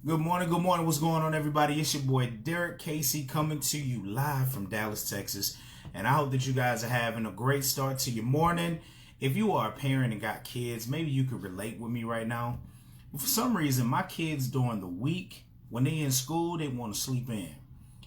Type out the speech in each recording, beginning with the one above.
Good morning, good morning. What's going on, everybody? It's your boy Derrick Casey coming to you live from Dallas, Texas. And I hope that you guys are having a great start to your morning. If you are a parent and got kids, maybe you could relate with me right now. But for some reason, my kids during the week, when they in school, they want to sleep in.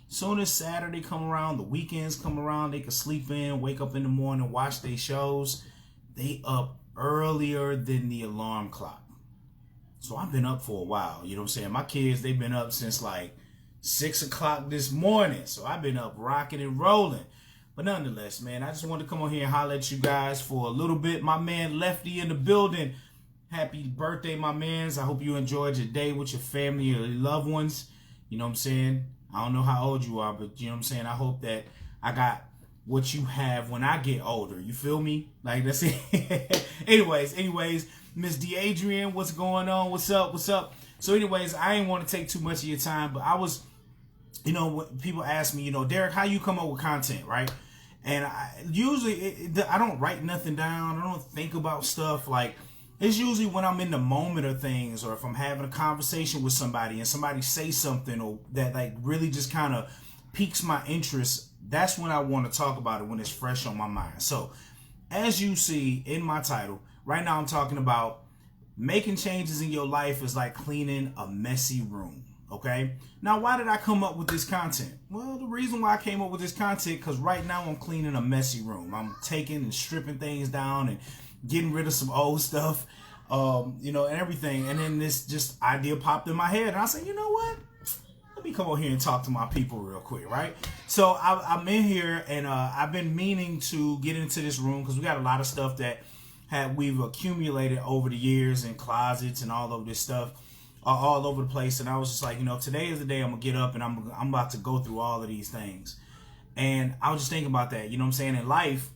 Soon as Saturday come around, the weekends come around, they can sleep in, wake up in the morning, watch their shows. They up earlier than the alarm clock. So I've been up for a while, you know what I'm saying? My kids, they've been up since like 6 o'clock this morning. So I've been up rocking and rolling. But nonetheless, man, I just wanted to come on here and holler at you guys for a little bit. My man Lefty in the building. Happy birthday, my mans. I hope you enjoyed your day with your family, your loved ones. You know what I'm saying? I don't know how old you are, but you know what I'm saying? I hope that I got what you have when I get older. You feel me? Like, that's it. anyways, Miss DeAdrian, what's going on? What's up? So anyways, I ain't want to take too much of your time, but I was, when people ask me, Derrick, how you come up with content, right? And I don't write nothing down. I don't think about stuff. Like, it's usually when I'm in the moment of things, or if I'm having a conversation with somebody and somebody say something or that like really just kind of piques my interest. That's when I want to talk about it, when it's fresh on my mind. So as you see in my title, right now I'm talking about making changes in your life is like cleaning a messy room. Okay. Now, why did I come up with this content? Well, the reason why I came up with this content, because right now I'm cleaning a messy room. I'm taking and stripping things down and getting rid of some old stuff, and everything. And then this just idea popped in my head. And I said, you know what? Let me come over here and talk to my people real quick, right? So I'm in here, and I've been meaning to get into this room because we got a lot of stuff that we've accumulated over the years in closets and all of this stuff, all over the place. And I was just like, today is the day I'm gonna get up and I'm about to go through all of these things. And I was just thinking about that. You know what I'm saying? In life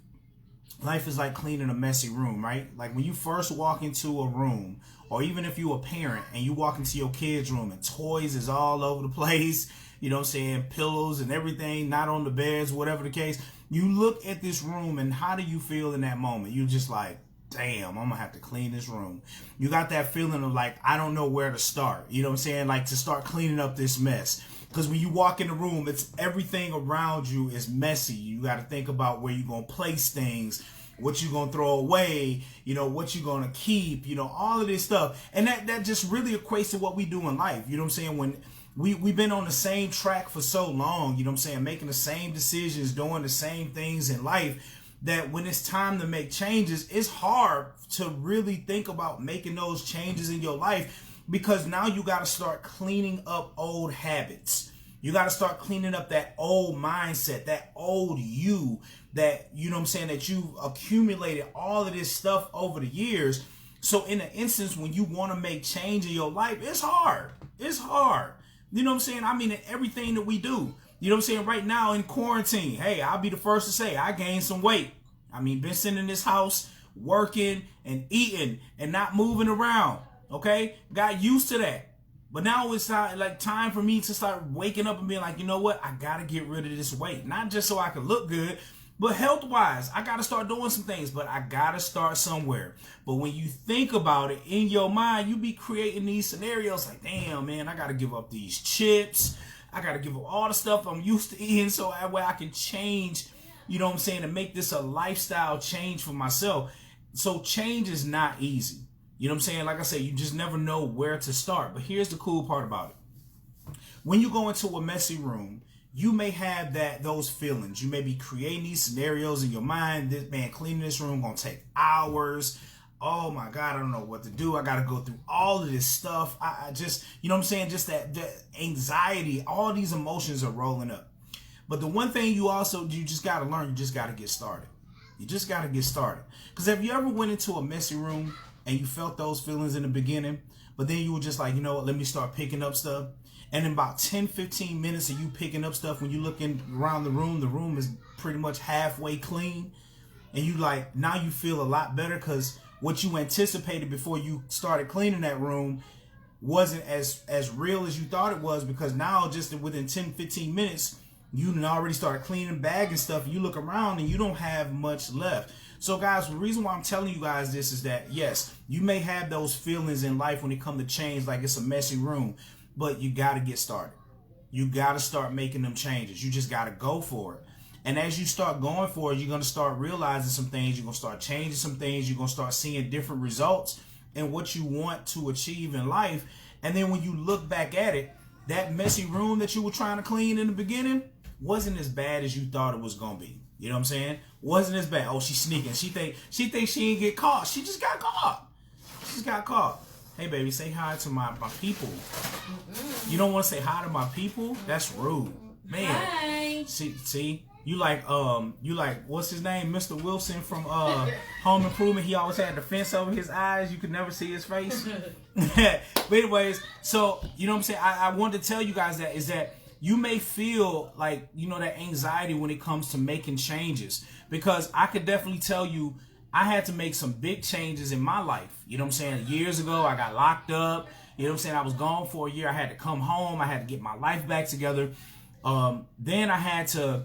is like cleaning a messy room, right? Like when you first walk into a room, or even if you're a parent and you walk into your kid's room and toys is all over the place, you know what I'm saying, pillows and everything, not on the beds, whatever the case. You look at this room and how do you feel in that moment? You're just like, damn, I'm gonna have to clean this room. You got that feeling of like, I don't know where to start. You know what I'm saying? Like to start cleaning up this mess. Because when you walk in the room, it's everything around you is messy. You got to think about where you're going to place things, what you're going to throw away, what you're going to keep, all of this stuff. And that just really equates to what we do in life. You know what I'm saying? When we've been on the same track for so long, you know what I'm saying, making the same decisions, doing the same things in life, that when it's time to make changes, it's hard to really think about making those changes in your life, because now you got to start cleaning up old habits. You got to start cleaning up that old mindset, that old you, that, you know what I'm saying, that you've accumulated all of this stuff over the years. So in an instance, when you want to make change in your life, it's hard. It's hard. You know what I'm saying? I mean, in everything that we do. You know what I'm saying? Right now in quarantine, hey, I'll be the first to say I gained some weight. I mean, been sitting in this house, working and eating and not moving around. Okay, got used to that, but now it's time for me to start waking up and being like, you know what? I gotta get rid of this weight, not just so I can look good, but health wise, I gotta start doing some things. But I gotta start somewhere. But when you think about it in your mind, you be creating these scenarios like, damn, man, I gotta give up these chips. I gotta give up all the stuff I'm used to eating so that way I can change. You know what I'm saying? And make this a lifestyle change for myself. So change is not easy. You know what I'm saying? Like I said, you just never know where to start. But here's the cool part about it. When you go into a messy room, you may have those feelings. You may be creating these scenarios in your mind. This man cleaning this room gonna take hours. Oh my God, I don't know what to do. I gotta go through all of this stuff. I just, you know what I'm saying? Just that anxiety, all these emotions are rolling up. But the one thing you just gotta learn, you just gotta get started. You just gotta get started. Because have you ever went into a messy room and you felt those feelings in the beginning, but then you were just like, you know what, let me start picking up stuff. And in about 10, 15 minutes of you picking up stuff, when you looking around the room is pretty much halfway clean. And you like, now you feel a lot better because what you anticipated before you started cleaning that room wasn't as real as you thought it was, because now just within 10, 15 minutes, you already started cleaning, bagging stuff. You look around and you don't have much left. So guys, the reason why I'm telling you guys this is that, yes, you may have those feelings in life when it comes to change, like it's a messy room. but you got to get started. You got to start making them changes. You just got to go for it. And as you start going for it, you're going to start realizing some things. You're going to start changing some things. You're going to start seeing different results in what you want to achieve in life. And then when you look back at it, that messy room that you were trying to clean in the beginning wasn't as bad as you thought it was going to be. You know what I'm saying? Wasn't as bad. Oh, she's sneaking. She thinks she ain't get caught. She just got caught. She just got caught. Hey, baby, say hi to my people. You don't want to say hi to my people? That's rude. Man. Hi. See, you like what's his name? Mr. Wilson from Home Improvement. He always had the fence over his eyes. You could never see his face. But anyways, so you know what I'm saying? I wanted to tell you guys that is that you may feel like, you know, that anxiety when it comes to making changes, because I could definitely tell you I had to make some big changes in my life. You know what I'm saying? Years ago, I got locked up. You know what I'm saying? I was gone for a year. I had to come home. I had to get my life back together. Then I had to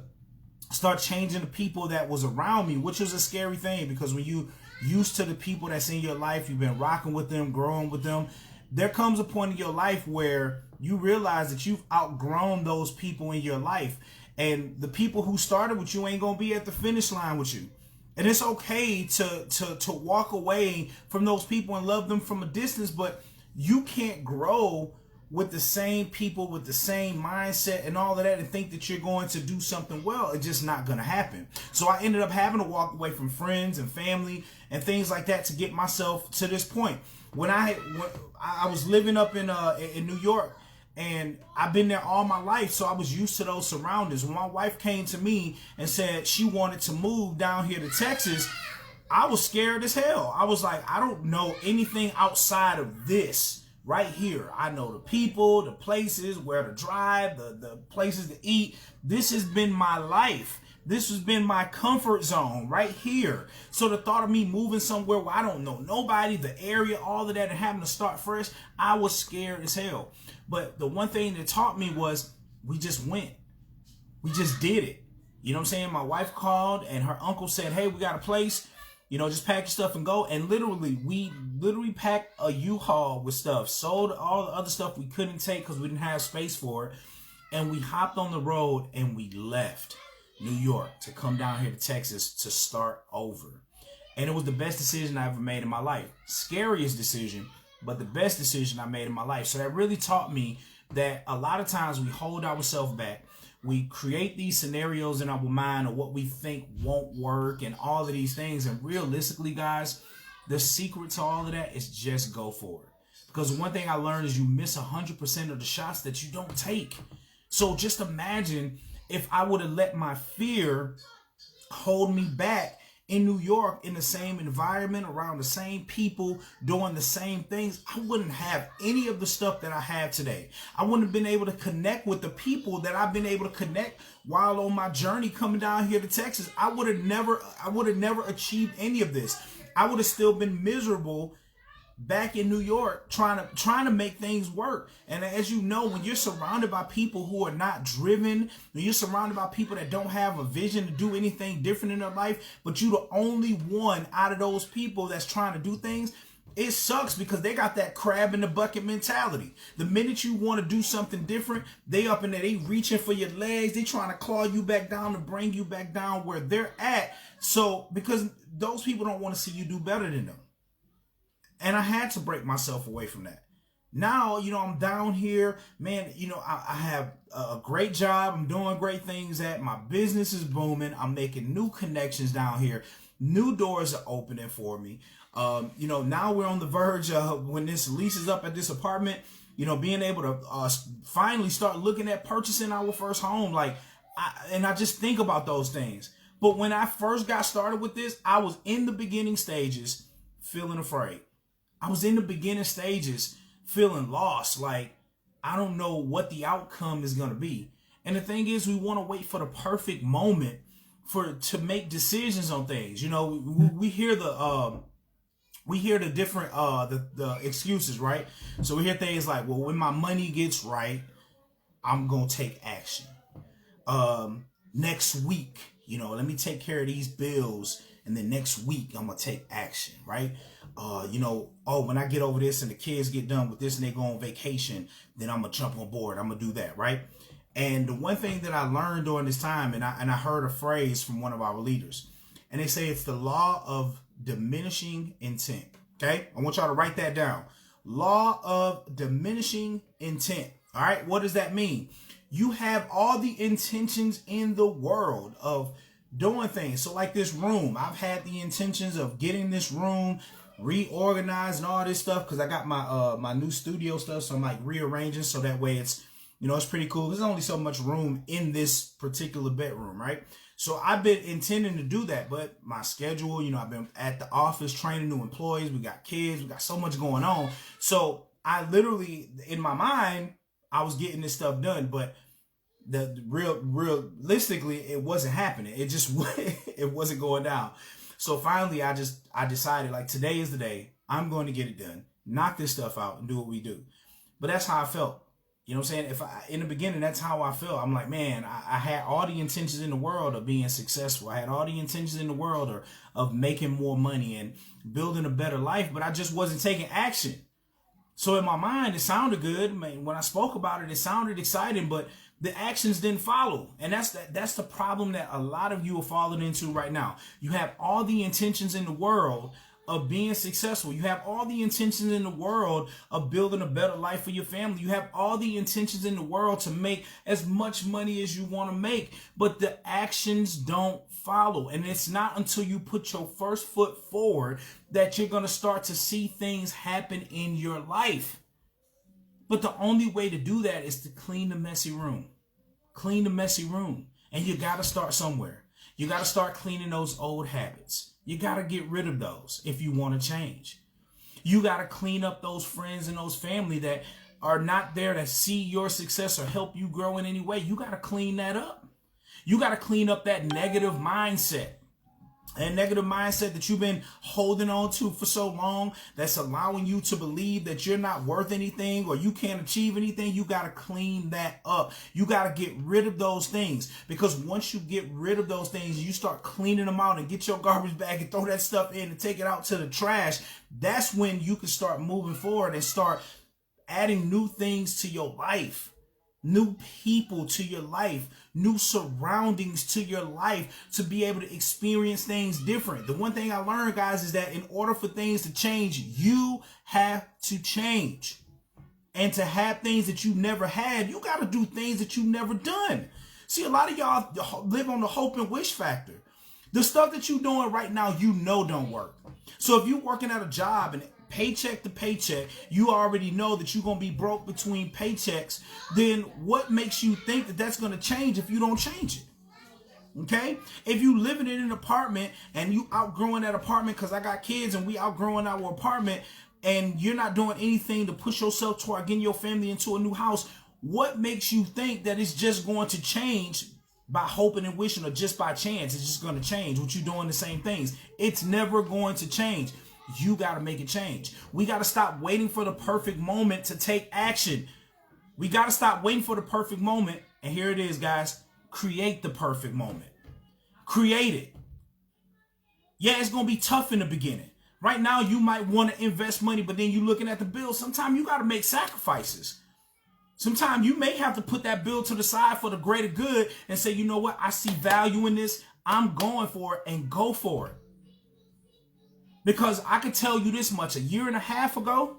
start changing the people that was around me, which was a scary thing, because when you used to the people that's in your life, you've been rocking with them, growing with them, there comes a point in your life where you realize that you've outgrown those people in your life. And the people who started with you ain't going to be at the finish line with you. And it's okay to walk away from those people and love them from a distance, but you can't grow with the same people, with the same mindset and all of that, and think that you're going to do something well. It's just not going to happen. So I ended up having to walk away from friends and family and things like that to get myself to this point. When I was living up in New York, and I've been there all my life, so I was used to those surroundings. When my wife came to me and said she wanted to move down here to Texas, I was scared as hell. I was like, I don't know anything outside of this right here. I know the people, the places, where to drive, the places to eat. This has been my life. This has been my comfort zone right here. So the thought of me moving somewhere where I don't know nobody, the area, all of that, and having to start fresh, I was scared as hell. But the one thing that taught me was we just went. We just did it. You know what I'm saying? My wife called and her uncle said, hey, we got a place. You know, just pack your stuff and go. And we packed a U-Haul with stuff, sold all the other stuff we couldn't take because we didn't have space for it. And we hopped on the road and we left New York to come down here to Texas to start over. And it was the best decision I ever made in my life. Scariest decision, but the best decision I made in my life. So that really taught me that a lot of times we hold ourselves back. We create these scenarios in our mind of what we think won't work and all of these things. And realistically, guys, the secret to all of that is just go for it. Because one thing I learned is you miss 100% of the shots that you don't take. So just imagine if I would have let my fear hold me back in New York, in the same environment, around the same people, doing the same things, I wouldn't have any of the stuff that I have today. I wouldn't have been able to connect with the people that I've been able to connect while on my journey coming down here to Texas. I would have never achieved any of this. I would have still been miserable back in New York trying to make things work. And as you know, when you're surrounded by people who are not driven, when you're surrounded by people that don't have a vision to do anything different in their life, but you're the only one out of those people that's trying to do things, it sucks because they got that crab in the bucket mentality. The minute you want to do something different, they up in there, they reaching for your legs, they trying to claw you back down to bring you back down where they're at. So because those people don't want to see you do better than them. And I had to break myself away from that. Now, you know, I'm down here, man, you know, I have a great job. I'm doing great things my business is booming. I'm making new connections down here. New doors are opening for me. You know, now we're on the verge of when this lease is up at this apartment, you know, being able to finally start looking at purchasing our first home. Like, I just think about those things. But when I first got started with this, I was in the beginning stages feeling afraid. I was in the beginning stages feeling lost. Like, I don't know what the outcome is going to be. And the thing is, we want to wait for the perfect moment to make decisions on things. You know, we hear the different the excuses, right? So we hear things like, well, when my money gets right, I'm going to take action. Next week, you know, let me take care of these bills. And then next week, I'm going to take action, right? oh, when I get over this and the kids get done with this and they go on vacation, then I'm gonna jump on board. I'm gonna do that, right? And the one thing that I learned during this time, and I heard a phrase from one of our leaders, and they say it's the law of diminishing intent. Okay, I want y'all to write that down. Law of diminishing intent. All right, what does that mean? You have all the intentions in the world of doing things. So like this room, I've had the intentions of getting this room reorganized and all this stuff because I got my new studio stuff, so I'm like rearranging so that way it's it's pretty cool. There's only so much room in this particular bedroom, right? So I've been intending to do that, but my schedule, I've been at the office training new employees. We got kids, we got so much going on. So I literally, in my mind, I was getting this stuff done, but the realistically, it wasn't happening. It just it wasn't going down. So finally, I decided, like, today is the day. I'm going to get it done, knock this stuff out, and do what we do. But that's how I felt. You know what I'm saying? In the beginning, that's how I felt. I'm like, man, I had all the intentions in the world of being successful. I had all the intentions in the world of making more money and building a better life, but I just wasn't taking action. So in my mind, it sounded good. Man, when I spoke about it, it sounded exciting, but the actions didn't follow. And that's the problem that a lot of you are falling into right now. You have all the intentions in the world of being successful. You have all the intentions in the world of building a better life for your family. You have all the intentions in the world to make as much money as you want to make, but the actions don't follow. And it's not until you put your first foot forward that you're going to start to see things happen in your life. But the only way to do that is to clean the messy room. Clean the messy room. And you got to start somewhere. You got to start cleaning those old habits. You got to get rid of those if you want to change. You got to clean up those friends and those family that are not there to see your success or help you grow in any way. You got to clean that up. You got to clean up that negative mindset. And negative mindset that you've been holding on to for so long that's allowing you to believe that you're not worth anything or you can't achieve anything. You got to clean that up. You got to get rid of those things, because once you get rid of those things, you start cleaning them out and get your garbage bag and throw that stuff in and take it out to the trash. That's when you can start moving forward and start adding new things to your life. New people to your life, new surroundings to your life to be able to experience things different. The one thing I learned, guys, is that in order for things to change, you have to change. And to have things that you never had, you got to do things that you never done. See, a lot of y'all live on the hope and wish factor. The stuff that you're doing right now, don't work. So if you're working at a job and paycheck to paycheck, you already know that you're going to be broke between paychecks, then what makes you think that that's going to change if you don't change it? Okay? If you living in an apartment and you outgrowing that apartment, because I got kids and we outgrowing our apartment, and you're not doing anything to push yourself toward getting your family into a new house, what makes you think that it's just going to change by hoping and wishing, or just by chance it's just going to change with you doing the same things? It's never going to change. You got to make it change. We got to stop waiting for the perfect moment to take action. We got to stop waiting for the perfect moment. And here it is, guys. Create the perfect moment. Create it. Yeah, it's going to be tough in the beginning. Right now, you might want to invest money, but then you're looking at the bill. Sometimes you got to make sacrifices. Sometimes you may have to put that bill to the side for the greater good and say, you know what? I see value in this. I'm going for it, and go for it. Because I can tell you this much, a year and a half ago,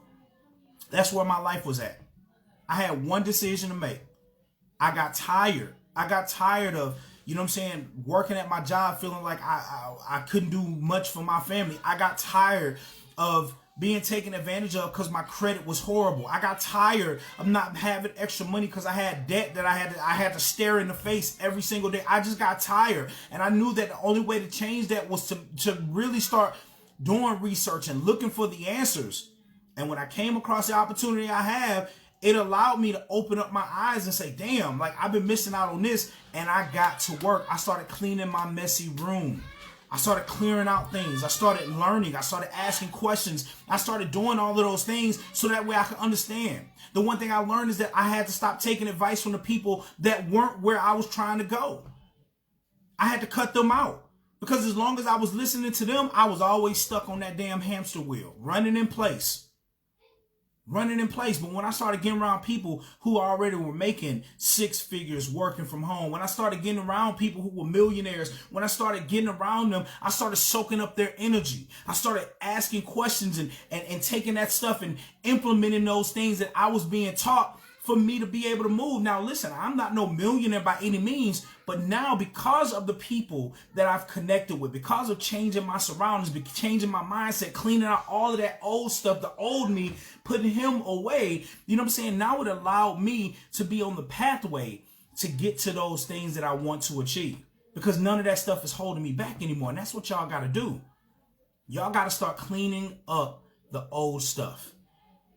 that's where my life was at. I had one decision to make. I got tired. I got tired of, working at my job, feeling like I couldn't do much for my family. I got tired of being taken advantage of because my credit was horrible. I got tired of not having extra money because I had debt that I had to stare in the face every single day. I just got tired. And I knew that the only way to change that was to really start doing research and looking for the answers. And when I came across the opportunity I have, it allowed me to open up my eyes and say, damn, like I've been missing out on this. And I got to work. I started cleaning my messy room. I started clearing out things. I started learning. I started asking questions. I started doing all of those things so that way I could understand. The one thing I learned is that I had to stop taking advice from the people that weren't where I was trying to go. I had to cut them out. Because as long as I was listening to them, I was always stuck on that damn hamster wheel, running in place. But when I started getting around people who already were making six figures working from home, when I started getting around people who were millionaires, when I started getting around them, I started soaking up their energy. I started asking questions and taking that stuff and implementing those things that I was being taught for me to be able to move. Now, listen, I'm not no millionaire by any means, but now because of the people that I've connected with, because of changing my surroundings, changing my mindset, cleaning out all of that old stuff, the old me, putting him away, you know what I'm saying? Now it allowed me to be on the pathway to get to those things that I want to achieve, because none of that stuff is holding me back anymore. And that's what y'all got to do. Y'all got to start cleaning up the old stuff.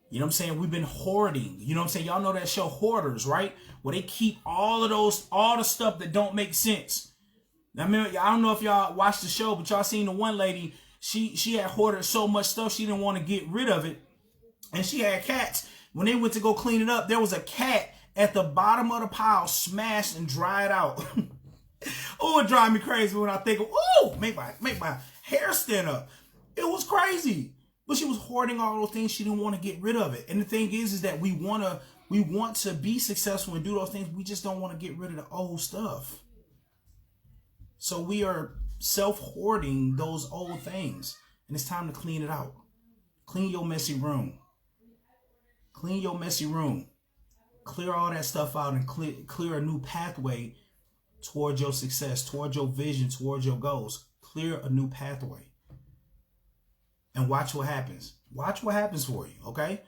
You know what I'm saying? We've been hoarding. You know what I'm saying? Y'all know that show Hoarders, right? Where they keep all the stuff that don't make sense. I mean, I don't know if y'all watched the show, but y'all seen the one lady, she had hoarded so much stuff she didn't want to get rid of it. And she had cats. When they went to go clean it up, there was a cat at the bottom of the pile, smashed and dried out. Oh, it drives me crazy when I think of, make my hair stand up. It was crazy. But she was hoarding all those things. She didn't want to get rid of it. And the thing is that we want to be successful and do those things. We just don't want to get rid of the old stuff. So we are self-hoarding those old things. And it's time to clean it out. Clean your messy room. Clean your messy room. Clear all that stuff out and clear a new pathway towards your success, towards your vision, towards your goals. Clear a new pathway. And watch what happens. Watch what happens for you, okay?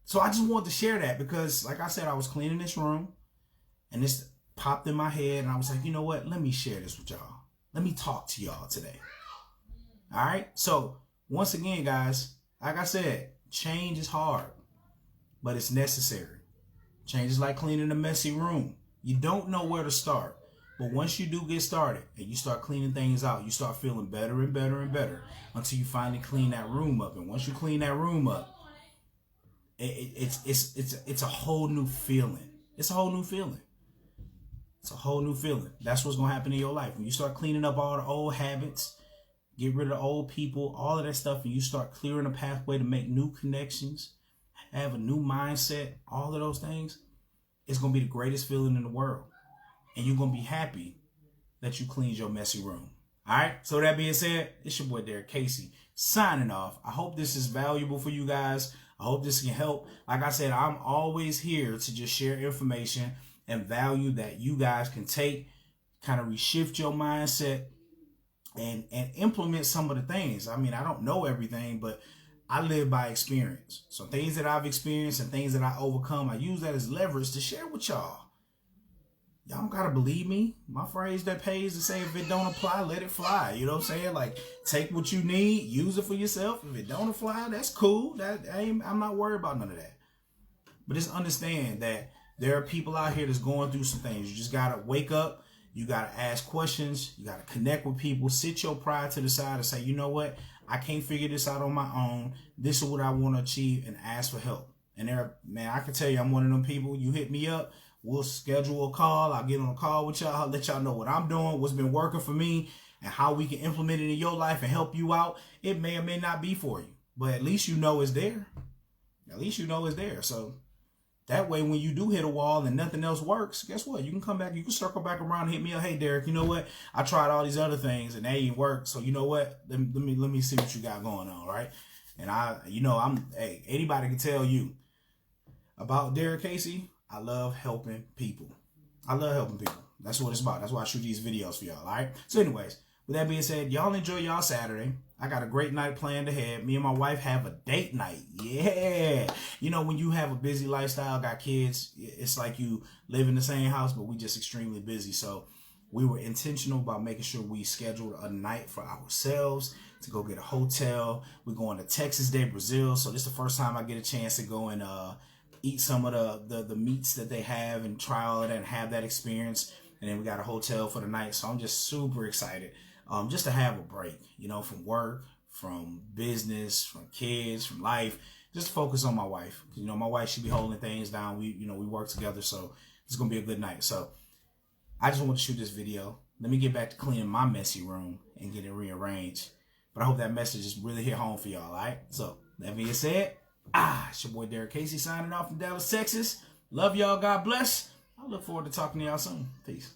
So I just wanted to share that because, like I said, I was cleaning this room and this popped in my head and I was like, you know what? Let me share this with y'all. Let me talk to y'all today. All right? So once again, guys, like I said, change is hard, but it's necessary. Change is like cleaning a messy room. You don't know where to start. But once you do get started and you start cleaning things out, you start feeling better and better and better until you finally clean that room up. And once you clean that room up, it's a whole new feeling. It's a whole new feeling. It's a whole new feeling. That's what's going to happen in your life. When you start cleaning up all the old habits, get rid of the old people, all of that stuff, and you start clearing a pathway to make new connections, have a new mindset, all of those things, it's going to be the greatest feeling in the world. And you're going to be happy that you cleaned your messy room. All right. So that being said, it's your boy, Derrick Casey, signing off. I hope this is valuable for you guys. I hope this can help. Like I said, I'm always here to just share information and value that you guys can take, kind of reshift your mindset and implement some of the things. I mean, I don't know everything, but I live by experience. So things that I've experienced and things that I overcome, I use that as leverage to share with y'all. Y'all don't gotta believe me. My phrase that pays to say, if it don't apply, let it fly. You know what I'm saying? Like, take what you need, use it for yourself. If it don't apply, that's cool. I'm not worried about none of that. But just understand that there are people out here that's going through some things. You just gotta wake up. You gotta ask questions. You gotta connect with people. Sit your pride to the side and say, you know what? I can't figure this out on my own. This is what I want to achieve, and ask for help. And I can tell you, I'm one of them people. You hit me up. We'll schedule a call. I'll get on a call with y'all. I'll let y'all know what I'm doing, what's been working for me, and how we can implement it in your life and help you out. It may or may not be for you, but at least you know it's there. At least you know it's there. So that way, when you do hit a wall and nothing else works, guess what? You can come back. You can circle back around and hit me up. Hey, Derrick, you know what? I tried all these other things and they ain't worked. So you know what? Let me see what you got going on, right? And anybody can tell you about Derrick Casey. I love helping people. I love helping people. That's what it's about. That's why I shoot these videos for y'all, all right? So anyways, with that being said, y'all enjoy y'all Saturday. I got a great night planned ahead. Me and my wife have a date night. Yeah. You know, when you have a busy lifestyle, got kids, it's like you live in the same house, but we just extremely busy. So we were intentional about making sure we scheduled a night for ourselves to go get a hotel. We're going to Texas de Brazil. So this is the first time I get a chance to go and eat some of the meats that they have and try all of that and have that experience. And then we got a hotel for the night. So I'm just super excited just to have a break, you know, from work, from business, from kids, from life, just focus on my wife. You know, my wife should be holding things down. We work together. So it's going to be a good night. So I just want to shoot this video. let me get back to cleaning my messy room and get it rearranged. But I hope that message just really hit home for y'all, all right? So, that being said, it's your boy Derrick Casey signing off from Dallas, Texas. Love y'all. God bless. I look forward to talking to y'all soon. Peace.